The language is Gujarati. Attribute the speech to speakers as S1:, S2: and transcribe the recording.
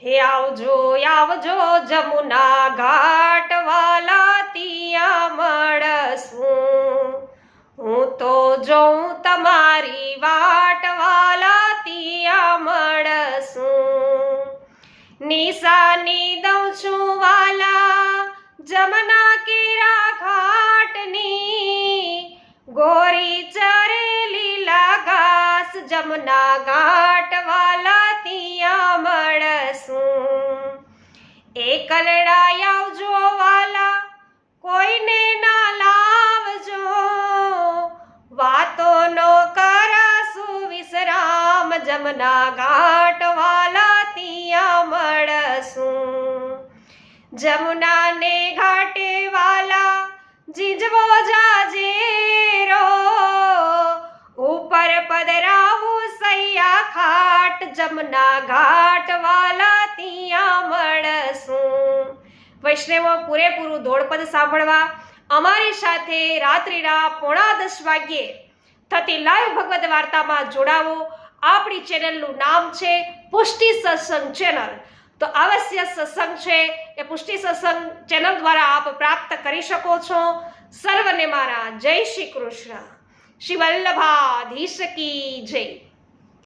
S1: હે આવજો આવજો જમુના ઘાટ વાલા ત્યાં મળશું, હું તો જોઉં તમારી વાટ વાલા ત્યાં મળશું. નિશાની દઉં છું વાલા જમના કેરા ઘાટની, ગોરી ચરે લીલા ઘાસ જમના ઘાટ વાલા ત્યાં મળશું. એકલડા આવજો વાલા કોઈને ના લાવજો, વાતો નો કરશું વિશ્રામ જમના ઘાટ વાલા ત્યાં મળશું. જમુના ને ઘાટે વાલા જીજવો જાજેરો, ઉપર પધરાવું સૈયા ખાટ જમના ઘાટ વાલા ત્યાં મળશું. વૈષ્ણવો પૂરેપૂરું ધોળપદ સાંભળવા અમારી સાથે રાત્રિના 9:45 વાગ્યે થતી લાઈવ ભગવદ વાર્તામાં જોડાવો. આપણી ચેનલનું નામ છે પુષ્ટિ સત્સંગ ચેનલ. તો અવશ્ય સત્સંગ છે એ પુષ્ટિ સત્સંગ ચેનલ દ્વારા આપ પ્રાપ્ત કરી શકો છો. સર્વને મારા જય શ્રી કૃષ્ણ. શ્રી વલ્લભાધીશ કી જય.